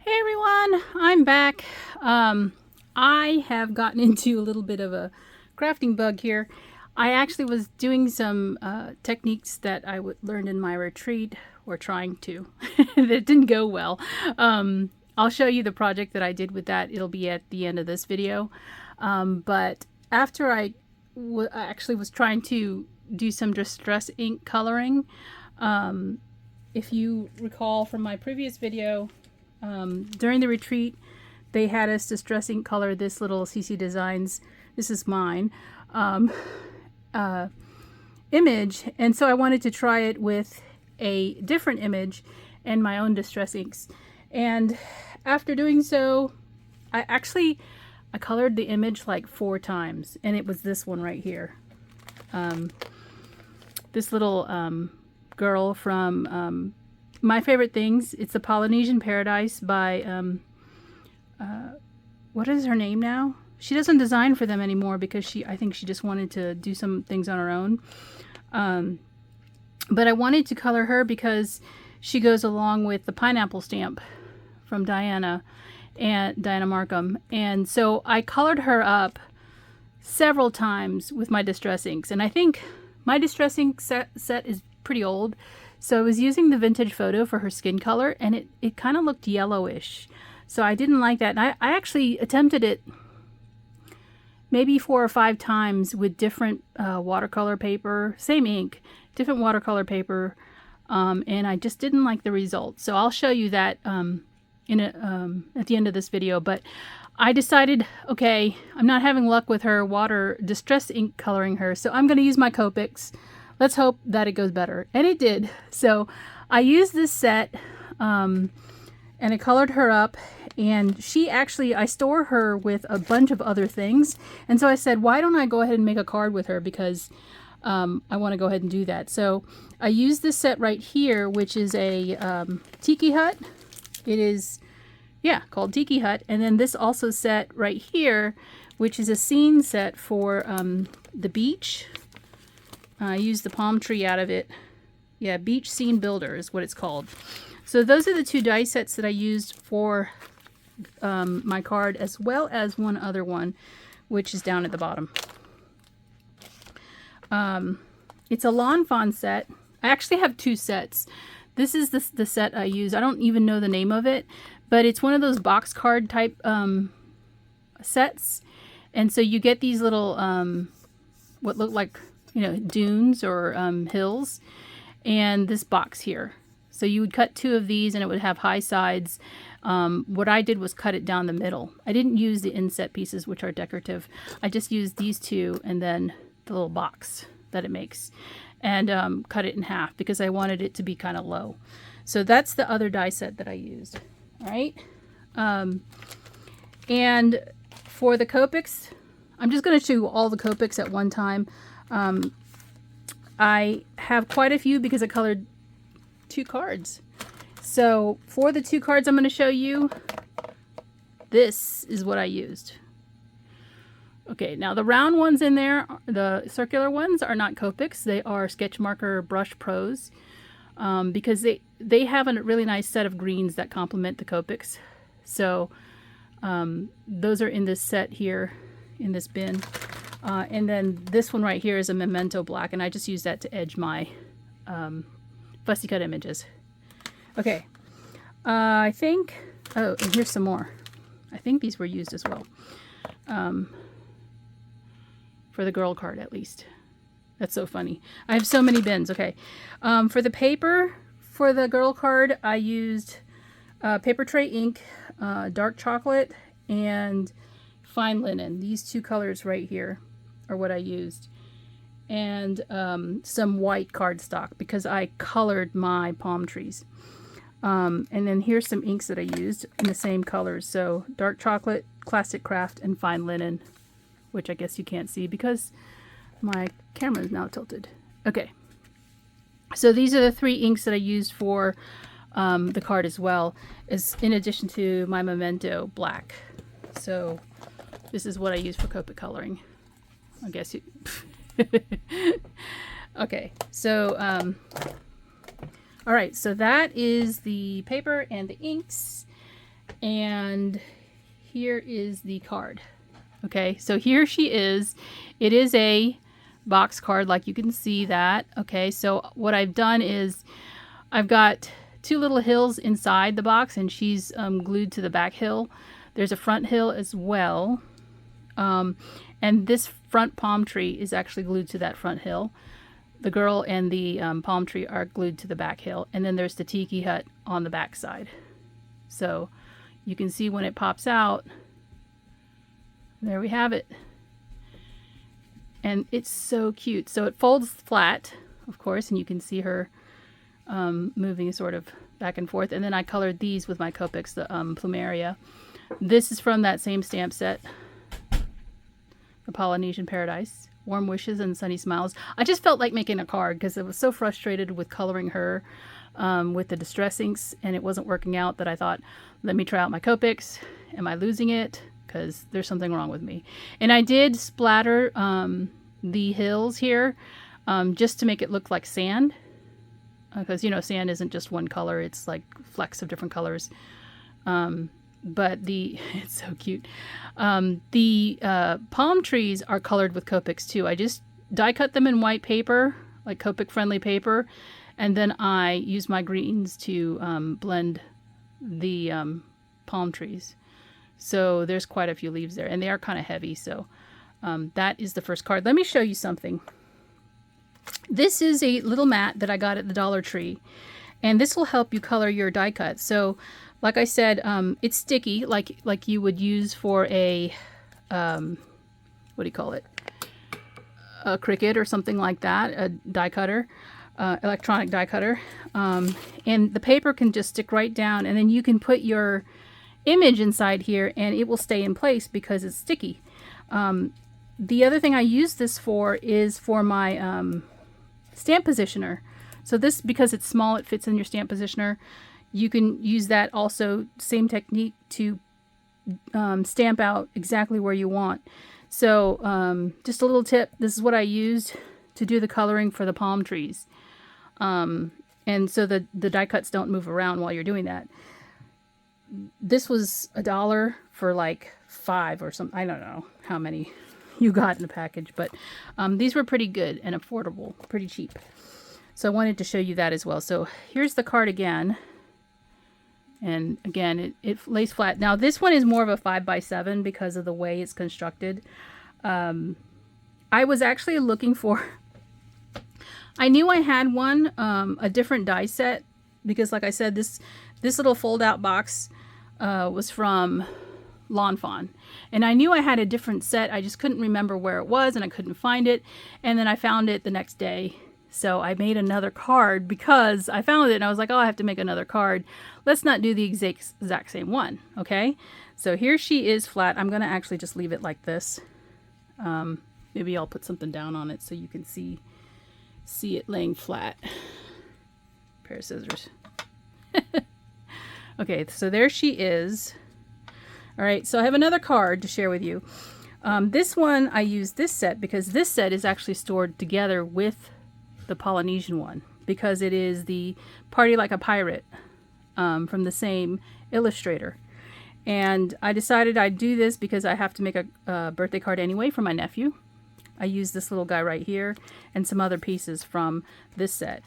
Hey everyone, I'm back. I have gotten into a little bit of a crafting bug here. I actually was doing some techniques that I learned in my retreat, or trying to, that didn't go well. I'll show you the project that I did with that. It'll be at the end of this video. But after I actually was trying to do some distress ink coloring, if you recall from my previous video, during the retreat, they had us distress ink color this little CC Designs, this is mine, image, and so I wanted to try it with a different image and my own distress inks. And after doing so, I colored the image like 4 times, and it was this one right here. This little girl from My Favorite Things. It's the Polynesian Paradise by what is her name now? She doesn't design for them anymore because I think she just wanted to do some things on her own. But I wanted to color her because she goes along with the pineapple stamp from Dianna Marcum. And so I colored her up several times with my distress inks. And I think my distress ink set is pretty old. So I was using the vintage photo for her skin color, and it kind of looked yellowish. So I didn't like that. And I actually attempted it maybe 4 or 5 times with different watercolor paper, same ink, different watercolor paper, and I just didn't like the results. So I'll show you that at the end of this video. But I decided, okay, I'm not having luck with her distress ink coloring her, so I'm going to use my Copics. Let's hope that it goes better. And it did. So I used this set and I colored her up, and I store her with a bunch of other things. And so I said, why don't I go ahead and make a card with her, because I want to go ahead and do that. So I used this set right here, which is a tiki hut. It is, yeah, called Tiki Hut. And then this also set right here, which is a scene set for the beach. I used the palm tree out of it. Yeah, Beach Scene Builder is what it's called. So those are the 2 die sets that I used for my card, as well as one other one, which is down at the bottom. It's a Lawn Fawn set. I actually have 2 sets. This is the set I use. I don't even know the name of it, but it's one of those box card type sets. And so you get these little, what look like, dunes or hills, and this box here. So you would cut 2 of these and it would have high sides. What I did was cut it down the middle. I didn't use the inset pieces, which are decorative. I just used these 2 and then the little box that it makes, and cut it in half because I wanted it to be kind of low. So that's the other die set that I used. All right. And for the Copics, I'm just going to do all the Copics at one time. I have quite a few because I colored 2 cards. So for the 2 cards I'm going to show you, this is what I used. Okay, now the round ones in there, the circular ones, are not Copics. They are Sketch Marker Brush Pros, because they have a really nice set of greens that complement the Copics. So those are in this set here, in this bin. And then this one right here is a Memento Black, and I just use that to edge my fussy cut images. Okay, I think, oh, and here's some more. I think these were used as well. For the girl card, at least. That's so funny. I have so many bins. Okay, for the paper, for the girl card, I used paper tray ink, dark chocolate, and fine linen. These 2 colors right here are what I used, and some white cardstock because I colored my palm trees. And then here's some inks that I used in the same colors. So dark chocolate, classic craft, and fine linen, which I guess you can't see because my camera is now tilted. Okay, so these are the 3 inks that I used for the card, as well as in addition to my Memento Black. So this is what I use for Copic coloring. I guess you... Okay, so all right, so that is the paper and the inks. And here is the card. Okay, so here she is. It is a box card, like you can see that. Okay, so what I've done is I've got two little hills inside the box, and she's glued to the back hill. There's a front hill as well. And this front palm tree is actually glued to that front hill. The girl and the palm tree are glued to the back hill. And then there's the tiki hut on the back side. So you can see when it pops out, there we have it. And it's so cute. So it folds flat, of course, and you can see her moving sort of back and forth. And then I colored these with my Copics, the Plumeria. This is from that same stamp set, the Polynesian Paradise, Warm Wishes and Sunny Smiles. I just felt like making a card because I was so frustrated with coloring her with the Distress inks, and it wasn't working out, that I thought, let me try out my Copics. Am I losing it? Because there's something wrong with me. And I did splatter the hills here just to make it look like sand. Because, you know, sand isn't just one color. It's like flecks of different colors. But it's so cute. The palm trees are colored with Copics too. I just die cut them in white paper, like Copic friendly paper. And then I use my greens to blend the palm trees. So there's quite a few leaves there, and they are kind of heavy. So that is the first card. Let me show you something. This is a little mat that I got at the Dollar Tree, and this will help you color your die cut. So like I said, it's sticky, like you would use for a, what do you call it? A Cricut or something like that, a die cutter, electronic die cutter. And the paper can just stick right down, and then you can put your image inside here and it will stay in place because it's sticky. The other thing I use this for is for my stamp positioner. So this, because it's small, it fits in your stamp positioner. You can use that also, same technique, to stamp out exactly where you want. So just a little tip, this is what I used to do the coloring for the palm trees. And so the die cuts don't move around while you're doing that. This was $1 for like 5 or something. I don't know how many you got in the package, but these were pretty good and affordable, pretty cheap. So I wanted to show you that as well. So here's the card again. And again, it lays flat. Now this one is more of a 5x7 because of the way it's constructed. I was actually looking for, I knew I had one, a different die set, because like I said, this little fold out box was from Lawn Fawn, and I knew I had a different set. I just couldn't remember where it was, and I couldn't find it. And then I found it the next day, so I made another card because I found it and I was like, oh, I have to make another card. Let's not do the exact same one. Okay, so here she is flat. I'm gonna actually just leave it like this. Maybe I'll put something down on it so you can see it laying flat. Pair of scissors. Okay, so there she is. All right, so I have another card to share with you. This one, I use this set because this set is actually stored together with the Polynesian one, because it is the Party Like a Pirate from the same illustrator. And I decided I'd do this because I have to make a birthday card anyway for my nephew. I use this little guy right here and some other pieces from this set.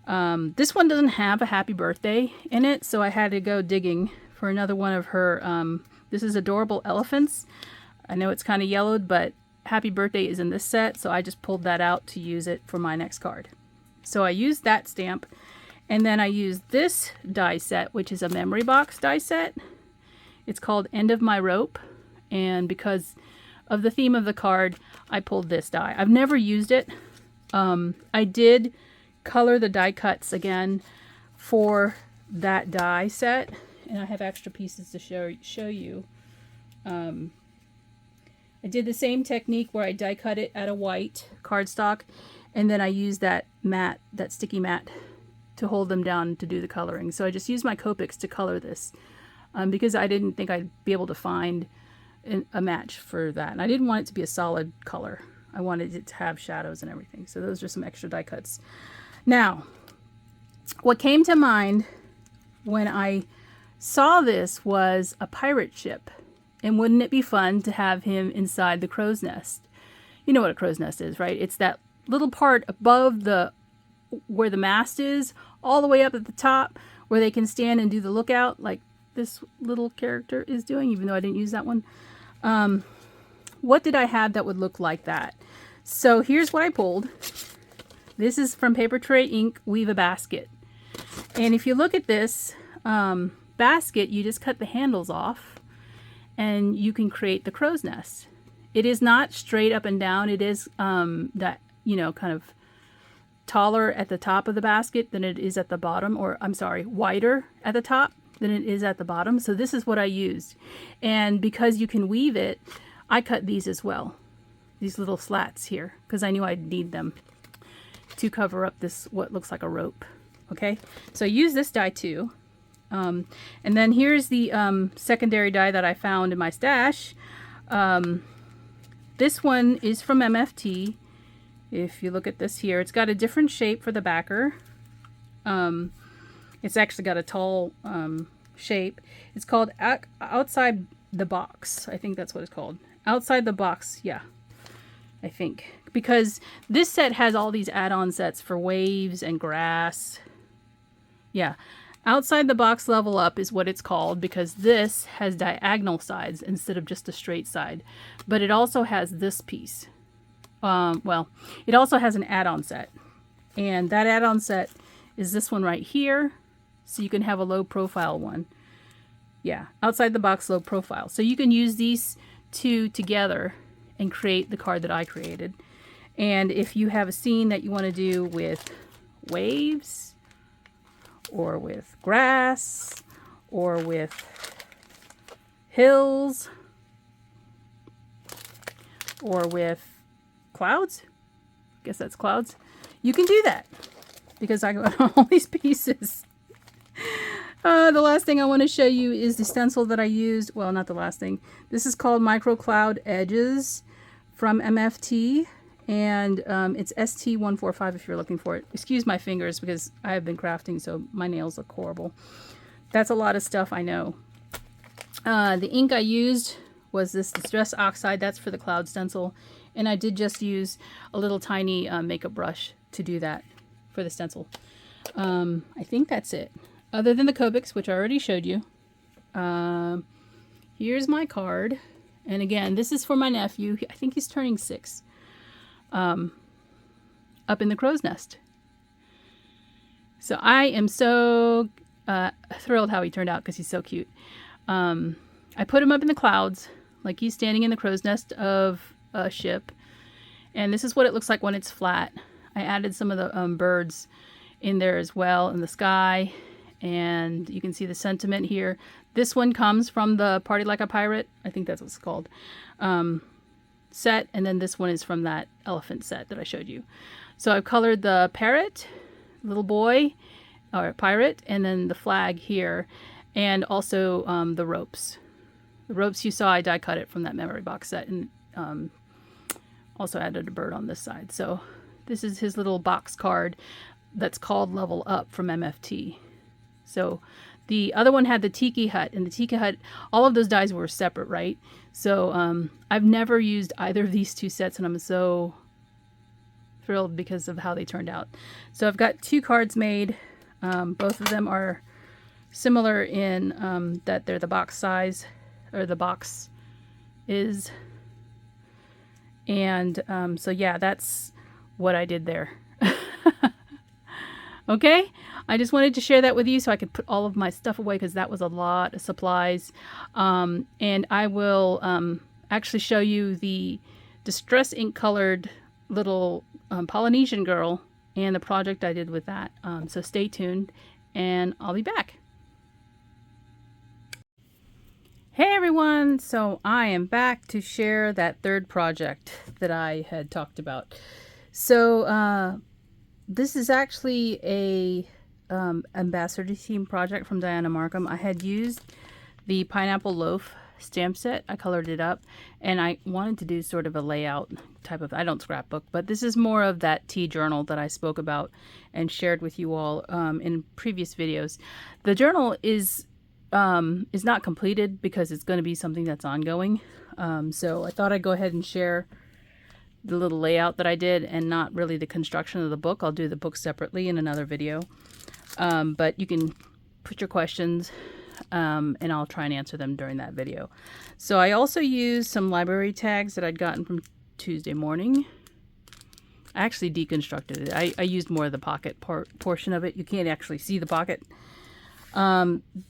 This one doesn't have a happy birthday in it, so I had to go digging for another one of her. This is Adorable Elephants. I know it's kind of yellowed, but happy birthday is in this set, so I just pulled that out to use it for my next card. So I used that stamp, and then I used this die set, which is a memory box die set. It's called End of My Rope, and because of the theme of the card, I pulled this die. I've never used it. I did color the die cuts again for that die set, and I have extra pieces to show you. I did the same technique where I die cut it at a white cardstock, and then I used that mat, that sticky mat, to hold them down to do the coloring. So I just used my Copics to color this because I didn't think I'd be able to find a match for that, and I didn't want it to be a solid color. I wanted it to have shadows and everything. So those are some extra die cuts. Now, what came to mind when I saw this was a pirate ship. And wouldn't it be fun to have him inside the crow's nest? You know what a crow's nest is, right? It's that little part above where the mast is, all the way up at the top, where they can stand and do the lookout, like this little character is doing, even though I didn't use that one. What did I have that would look like that? So here's what I pulled. This is from Paper Tray Ink, Weave a Basket. And if you look at this basket, you just cut the handles off and you can create the crow's nest. It is not straight up and down. It is that, you know, kind of taller at the top of the basket than it is at the bottom, or I'm sorry, wider at the top than it is at the bottom. So this is what I used. And because you can weave it, I cut these as well. These little slats here, because I knew I'd need them to cover up this, what looks like a rope. Okay, so I use this die too. And then here's the secondary die that I found in my stash. This one is from MFT. If you look at this here, it's got a different shape for the backer. It's actually got a tall shape. It's called Outside the Box. I think that's what it's called. Outside the Box, yeah, I think. Because this set has all these add-on sets for waves and grass. Yeah, Outside the Box Level Up is what it's called, because this has diagonal sides instead of just a straight side. But it also has this piece. Well, it also has an add-on set. And that add-on set is this one right here. So you can have a low profile one. Yeah, Outside the Box Low Profile. So you can use these two together and create the card that I created. And if you have a scene that you want to do with waves, or with grass, or with hills, or with clouds, I guess that's clouds, you can do that because I got all these pieces. The last thing I want to show you is the stencil that I used. Well, not the last thing. This is called Micro Cloud Edges from MFT. And it's ST145 if you're looking for it. Excuse my fingers because I have been crafting, so my nails look horrible. That's a lot of stuff, I know. The ink I used was this Distress Oxide. That's for the cloud stencil. And I did just use a little tiny makeup brush to do that for the stencil. I think that's it. Other than the Copics, which I already showed you. Here's my card. And again, this is for my nephew. I think he's turning 6. Up in the crow's nest. So I am so thrilled how he turned out because he's so cute. I put him up in the clouds, like he's standing in the crow's nest of a ship. And this is what it looks like when it's flat. I added some of the birds in there as well in the sky. And you can see the sentiment here. This one comes from the Party Like a Pirate. I think that's what it's called. Set, and then this one is from that elephant set that I showed you. So I've colored the parrot, little boy, or pirate, and then the flag here, and also the ropes. The ropes you saw, I die cut it from that memory box set, and also added a bird on this side. So this is his little box card that's called Level Up from MFT. So the other one had the Tiki Hut, and the Tiki Hut, all of those dies were separate, right? So I've never used either of these two sets, and I'm so thrilled because of how they turned out. So I've got 2 cards made. Both of them are similar in that they're the box size, or the box is. And so yeah, that's what I did there. Okay, I just wanted to share that with you so I could put all of my stuff away because that was a lot of supplies. And I will actually show you the Distress Ink colored little Polynesian girl and the project I did with that. So stay tuned and I'll be back. Hey everyone, so I am back to share that third project that I had talked about. So this is actually a ambassador team project from Dianna Marcum. I had used the Pineapple Loaf stamp set. I colored it up and I wanted to do sort of a layout type of, I don't scrapbook, but this is more of that tea journal that I spoke about and shared with you all in previous videos. The journal is is not completed because it's going to be something that's ongoing. So I thought I'd go ahead and share the little layout that I did and not really the construction of the book. I'll do the book separately in another video. But you can put your questions and I'll try and answer them during that video. So I also used some library tags that I'd gotten from Tuesday morning. I actually deconstructed it. I used more of the pocket portion of it. You can't actually see the pocket.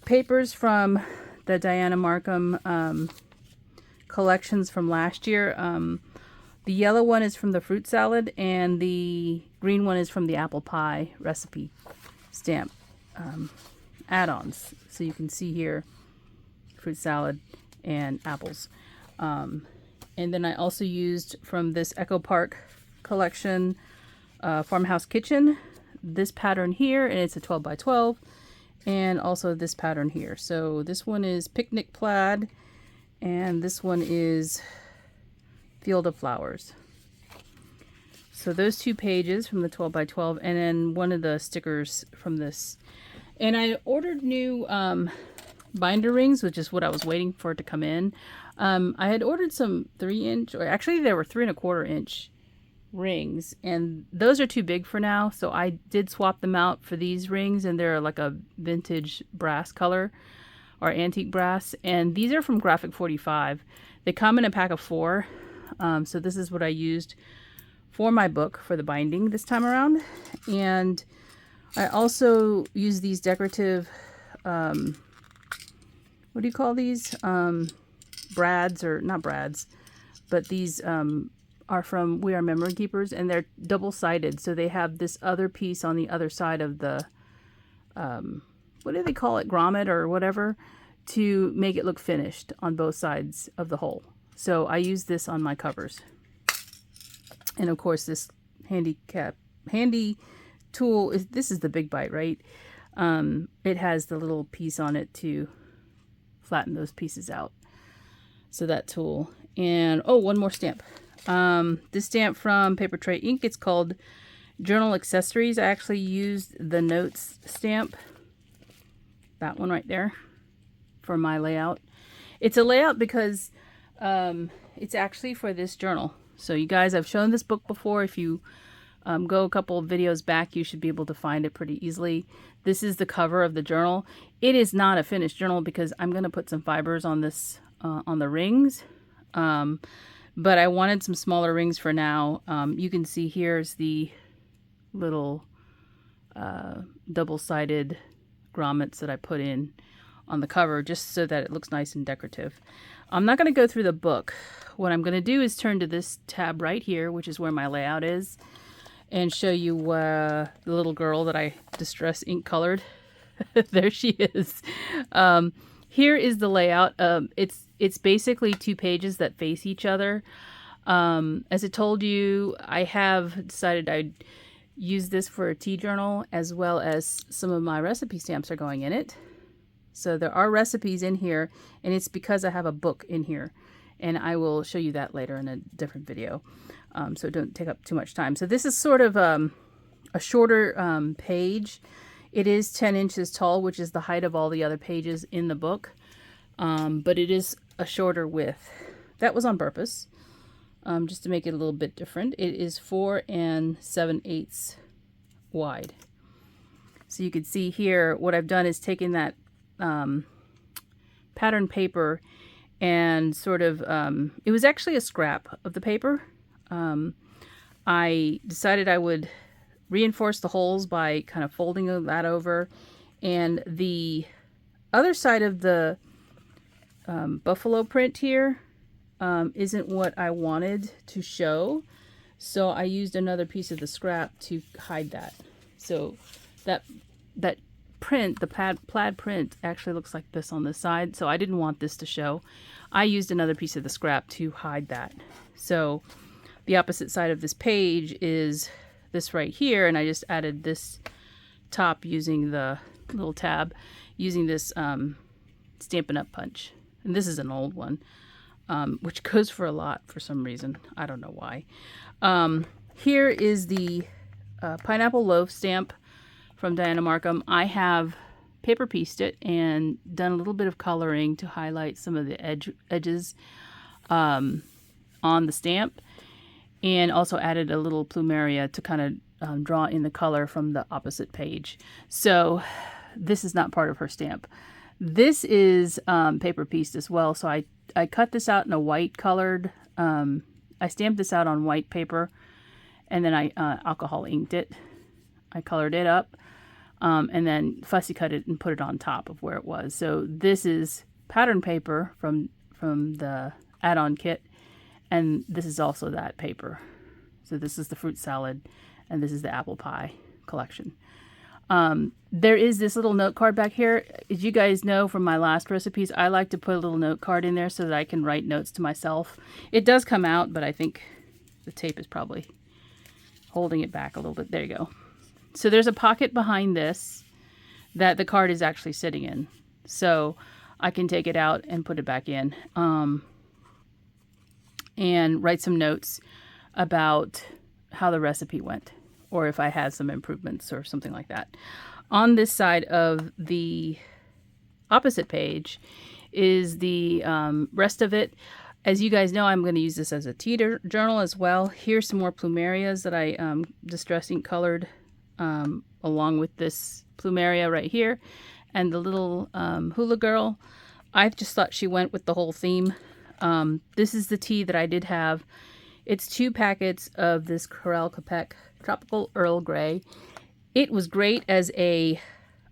Papers from the Dianna Marcum collections from last year. The yellow one is from the fruit salad and the green one is from the apple pie recipe stamp add-ons. So you can see here fruit salad and apples. And then I also used from this Echo Park collection Farmhouse Kitchen, this pattern here, and it's a 12 by 12, and also this pattern here. So this one is Picnic Plaid and this one is Field of Flowers. So those two pages from the 12 by 12 and then one of the stickers from this. And I ordered new binder rings, which is what I was waiting for it to come in. I had ordered some 3-inch, or actually there were 3¼ inch rings, and those are too big for now. So I did swap them out for these rings, and they're like a vintage brass color or antique brass. And these are from Graphic 45. They come in a pack of 4. So this is what I used for my book for the binding this time around. And I also use these decorative, what do you call these? Brads, or not brads, but these are from We Are Memory Keepers, and they're double-sided. So they have this other piece on the other side of the, what do they call it? Grommet or whatever, to make it look finished on both sides of the hole. So I use this on my covers. And of course this handy tool, this is the Big Bite, right? It has the little piece on it to flatten those pieces out. So that tool. And oh, one more stamp. This stamp from Paper Tray Ink, it's called Journal Accessories. I actually used the Notes stamp, that one right there, for my layout. It's a layout because it's actually for this journal. So you guys, I've shown this book before. If you go a couple of videos back, you should be able to find it pretty easily. This is the cover of the journal. It is not a finished journal because I'm going to put some fibers on this, on the rings. But I wanted some smaller rings for now. You can see here's the little double-sided grommets that I put in on the cover just so that it looks nice and decorative. I'm not going to go through the book. What I'm going to do is turn to this tab right here, which is where my layout is, and show you the little girl that I distress ink colored. There she is. Here is the layout. It's basically 2 pages that face each other. As I told you, I have decided I'd use this for a tea journal, as well as some of my recipe stamps are going in it. So there are recipes in here, and it's because I have a book in here, and I will show you that later in a different video. So don't take up too much time. So this is sort of a shorter page. It is 10 inches tall, which is the height of all the other pages in the book, but it is a shorter width. That was on purpose, just to make it a little bit different. It is 4 7/8 wide. So you can see here what I've done is taken that pattern paper and sort of, it was actually a scrap of the paper. I decided I would reinforce the holes by kind of folding that over, and the other side of the buffalo print here isn't what I wanted to show, so I used another piece of the scrap to hide that. So that print, the plaid print, actually looks like this on this side, so I didn't want this to show. I used another piece of the scrap to hide that. So the opposite side of this page is this right here, and I just added this top using the little tab, using this Stampin' Up! Punch. And this is an old one, which goes for a lot for some reason. I don't know why. Here is the Pineapple Loaf stamp from Dianna Marcum. I have paper pieced it and done a little bit of coloring to highlight some of the edges on the stamp, and also added a little plumeria to kind of draw in the color from the opposite page. So this is not part of her stamp. This is paper pieced as well, so I cut this out in a white colored, I stamped this out on white paper, and then I alcohol inked it. I colored it up, and then fussy cut it and put it on top of where it was. So this is pattern paper from the add-on kit, and this is also that paper. So this is the fruit salad, and this is the apple pie collection. There is this little note card back here. As you guys know from my last recipes, I like to put a little note card in there so that I can write notes to myself. It does come out, but I think the tape is probably holding it back a little bit. There you go. So there's a pocket behind this that the card is actually sitting in. So I can take it out and put it back in, and write some notes about how the recipe went, or if I had some improvements or something like that. On this side of the opposite page is the rest of it. As you guys know, I'm going to use this as a tea journal as well. Here's some more plumerias that I distress ink colored along with this plumeria right here. And the little hula girl, I just thought she went with the whole theme. This is the tea that I did have. It's 2 packets of this Corel Capek Tropical Earl Grey. It was great as a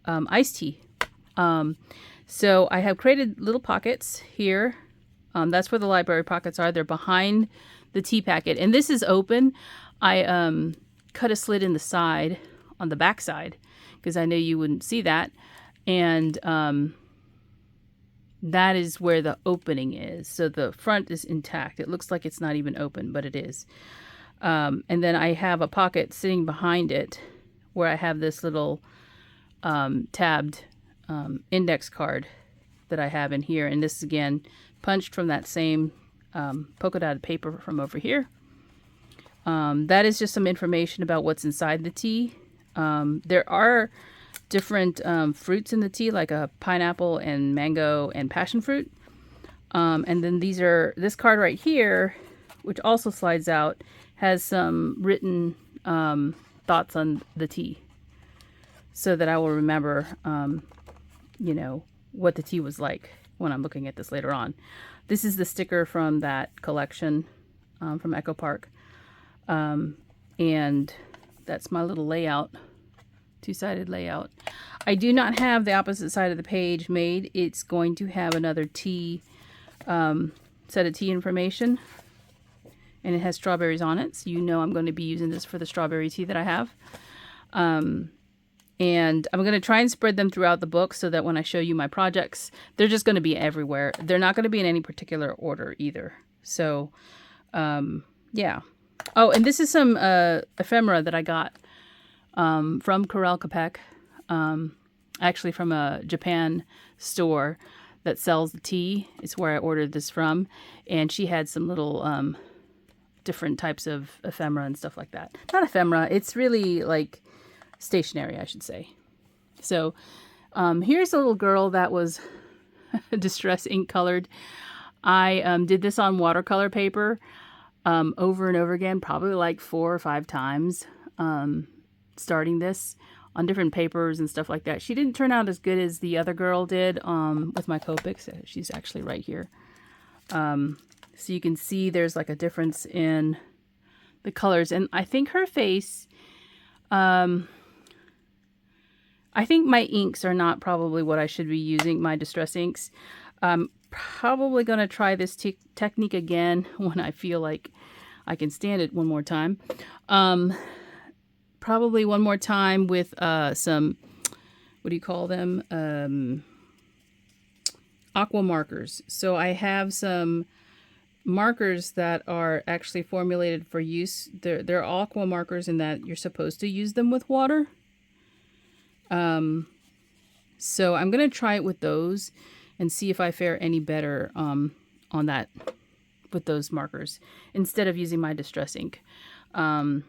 iced tea. So I have created little pockets here. That's where the library pockets are. They're behind the tea packet. And this is open. I cut a slit in the side, on the back side, because I know you wouldn't see that. And that is where the opening is. So the front is intact. It looks like it's not even open, but it is. And then I have a pocket sitting behind it where I have this little tabbed index card that I have in here. And this is, again, punched from that same polka dotted paper from over here. That is just some information about what's inside the tea. There are different fruits in the tea, like a pineapple and mango and passion fruit. And then this card right here, which also slides out, has some written thoughts on the tea, so that I will remember, what the tea was like when I'm looking at this later on. This is the sticker from that collection from Echo Park. And that's my little layout, 2-sided layout. I do not have the opposite side of the page made. It's going to have another tea, set of tea information, and it has strawberries on it. So I'm going to be using this for the strawberry tea that I have. And I'm going to try and spread them throughout the book so that when I show you my projects, they're just going to be everywhere. They're not going to be in any particular order either. So, yeah. Oh, and this is some ephemera that I got from Corel Capek, actually from a Japan store that sells the tea. It's where I ordered this from. And she had some little different types of ephemera and stuff like that. Not ephemera, it's really like stationery, I should say. So here's a little girl that was distress ink colored. I did this on watercolor paper over and over again, probably like 4 or 5 times, starting this on different papers and stuff like that. She didn't turn out as good as the other girl did with my Copics. She's actually right here. So you can see there's like a difference in the colors. And I think her face, I think my inks are not probably what I should be using, my distress inks. Probably going to try this technique again when I feel like I can stand it one more time. Probably one more time with some, what do you call them? Aqua markers. So I have some markers that are actually formulated for use. They're aqua markers in that you're supposed to use them with water. So I'm going to try it with those and see if I fare any better on that with those markers instead of using my distress ink. And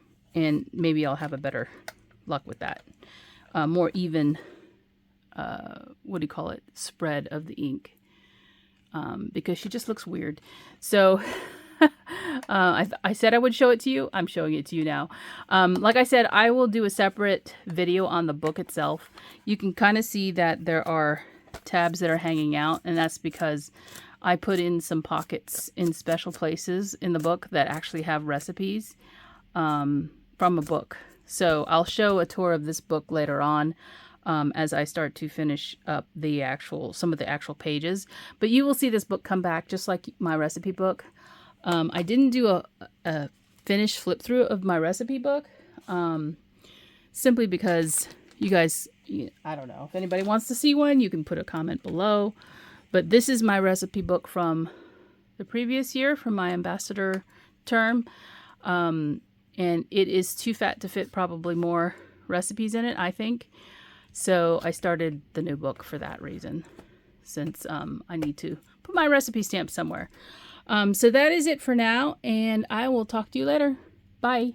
maybe I'll have a better luck with that. More even what do you call it, spread of the ink, because she just looks weird. So I said I would show it to you. I'm showing it to you now. Like I said, I will do a separate video on the book itself. You can kind of see that there are tabs that are hanging out, and that's because I put in some pockets in special places in the book that actually have recipes from a book. So I'll show a tour of this book later on, as I start to finish up some of the actual pages. But you will see this book come back just like my recipe book. I didn't do a finished flip through of my recipe book, simply because you guys, I don't know, if anybody wants to see one, you can put a comment below. But this is my recipe book from the previous year, from my ambassador term. And it is too fat to fit probably more recipes in it, I think. So I started the new book for that reason, since I need to put my recipe stamp somewhere. So that is it for now, and I will talk to you later. Bye.